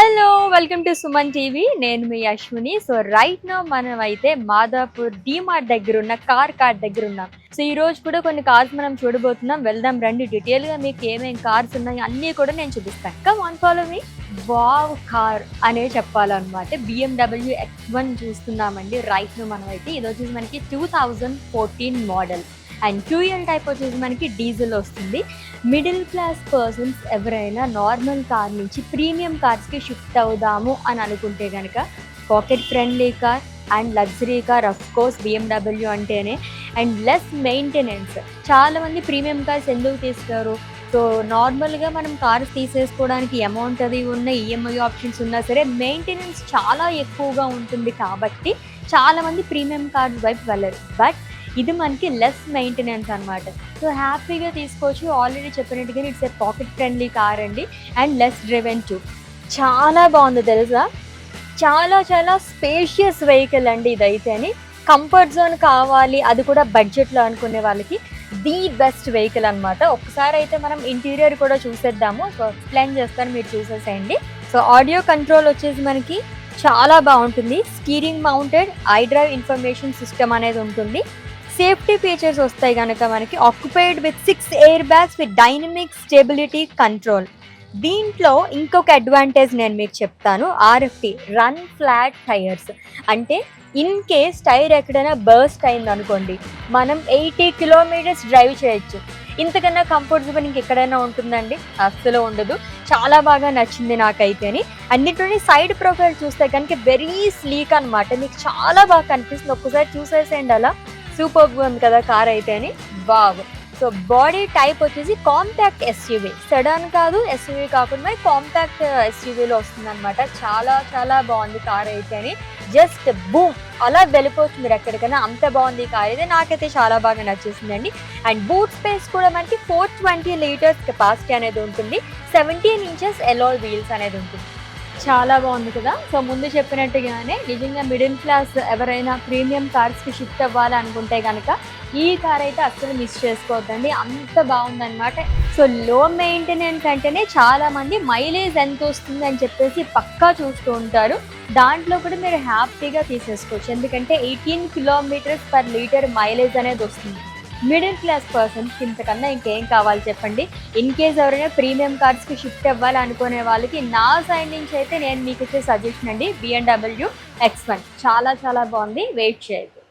Hello welcome to Suman TV. నేను మీ Ashwini. So right now మనం అయితే మాదాపూర్ డీమార్ట్ దగ్గర ఉన్న కార్ దగ్గర ఉన్నాం. సో ఈ రోజు కూడా కొన్ని కార్స్ మనం చూడబోతున్నాం. వెళ్దాం రండి, డీటెయిల్ గా మీకు ఏమేమి కార్స్ ఉన్నాయి అన్నీ కూడా నేను చూపిస్తాను. Come on follow me. Wow car అనే చెప్పాలన్నమాట. BMW X1 చూస్తున్నామండి రైట్ నౌ మనం అయితే. ఇది వచ్చేసి మనకి 2014 మోడల్ అండ్ ఫ్యూయల్ టైప్ వచ్చేసి మనకి డీజిల్ వస్తుంది. మిడిల్ క్లాస్ పర్సన్స్ ఎవరైనా నార్మల్ కార్ నుంచి ప్రీమియం కార్స్కి షిఫ్ట్ అవుదాము అని అనుకుంటే కనుక pocket friendly car and luxury car of course BMW అంటేనే. And less maintenance. చాలామంది ప్రీమియం కార్స్ ఎందుకు తీస్తారు? సో నార్మల్గా మనం కార్స్ తీసేసుకోవడానికి అమౌంట్ అది ఉన్న EMI ఆప్షన్స్ ఉన్నా సరే మెయింటెనెన్స్ చాలా ఎక్కువగా ఉంటుంది కాబట్టి చాలామంది ప్రీమియం కార్స్ వైపు వెళ్ళరు. బట్ ఇది మనకి లెస్ మెయింటెనెన్స్ అనమాట. సో హ్యాపీగా తీసుకోవచ్చు. ఆల్రెడీ చెప్పినట్టుగా it's a pocket friendly car అండి అండ్ లెస్ డ్రివెన్ టూ. చాలా బాగుంది తెలుసా. చాలా స్పేషియస్ వెహికల్ అండి ఇదైతే. అని కంఫర్ట్ జోన్ కావాలి, అది కూడా బడ్జెట్లో అనుకునే వాళ్ళకి ది బెస్ట్ వెహికల్ అనమాట. ఒకసారి అయితే మనం ఇంటీరియర్ కూడా చూసేద్దాము. సో ఎక్స్ప్లెయిన్ చేస్తాను, మీరు చూసేసేయండి. సో ఆడియో కంట్రోల్ వచ్చేసి మనకి చాలా బాగుంటుంది. Steering mounted iDrive information system అనేది ఉంటుంది. సేఫ్టీ ఫీచర్స్ వస్తాయి కనుక మనకి occupied with 6 air bags with dynamic stability control. దీంట్లో ఇంకొక అడ్వాంటేజ్ నేను మీకు చెప్తాను. RFT run flat tyres. అంటే ఇన్ కేస్ టైర్ ఎక్కడైనా బర్స్ట్ అయింది అనుకోండి, మనం 80 కిలోమీటర్స్ డ్రైవ్ చేయొచ్చు. ఇంతకన్నా కంఫర్టబుల్ ఇంకెక్కడైనా ఉంటుందండి? అస్సలు ఉండదు. చాలా బాగా నచ్చింది నాకైతేని. అన్నింటినీ సైడ్ ప్రొఫైల్ చూస్తే కనుక వెరీ స్లీక్ అనమాట. మీకు చాలా బాగా కనిపిస్తుంది. ఒక్కసారి చూసేసేయండి అలా. సూపర్గా ఉంది కదా కార్ అయితే అని. బాగు. సో బాడీ టైప్ వచ్చేసి కాంపాక్ట్ SUV. సెడాన్ కాదు, SUV కాకుండా కాంపాక్ట్ SUVలో వస్తుంది అనమాట. చాలా బాగుంది కార్ అయితే అని. జస్ట్ బూమ్ అలా వెళ్ళిపోతుంది మీరు ఎక్కడికైనా, అంత బాగుంది ఈ కార్ అయితే. నాకైతే చాలా బాగా నచ్చేసిందండి. అండ్ బూట్ స్పేస్ కూడా మనకి 420 లీటర్స్ కెపాసిటీ అనేది ఉంటుంది. 17 ఇంచెస్ ఎలాయ్ వీల్స్ అనేది ఉంటుంది. చాలా బాగుంది కదా. సో ముందు చెప్పినట్టుగానే నిజంగా మిడిల్ క్లాస్ ఎవరైనా ప్రీమియం కార్స్కి షిఫ్ట్ అవ్వాలి అనుకుంటే కనుక ఈ కార్ అయితే అస్సలు మిస్ చేసుకోవద్దండి. అంత బాగుందన్నమాట. సో లో మెయింటెనెన్స్ అంటేనే చాలామంది మైలేజ్ ఎంత వస్తుంది అని చెప్పేసి పక్కా చూస్తూ ఉంటారు. దాంట్లో కూడా మీరు హ్యాపీగా తీసేసుకోవచ్చు. ఎందుకంటే 18 కిలోమీటర్స్ పర్ లీటర్ మైలేజ్ అనేది వస్తుంది. మిడిల్ క్లాస్ పర్సన్స్కి ఇంతకన్నా ఇంకేం కావాలి చెప్పండి. ఇన్ కేస్ ఎవరైనా ప్రీమియం కార్స్కి షిఫ్ట్ అవ్వాలి అనుకునే వాళ్ళకి నా సైడ్ నుంచి అయితే నేను మీకు ఇచ్చే సజెషన్ అండి BMW X1. చాలా బాగుంది. వెయిట్ చేయండి.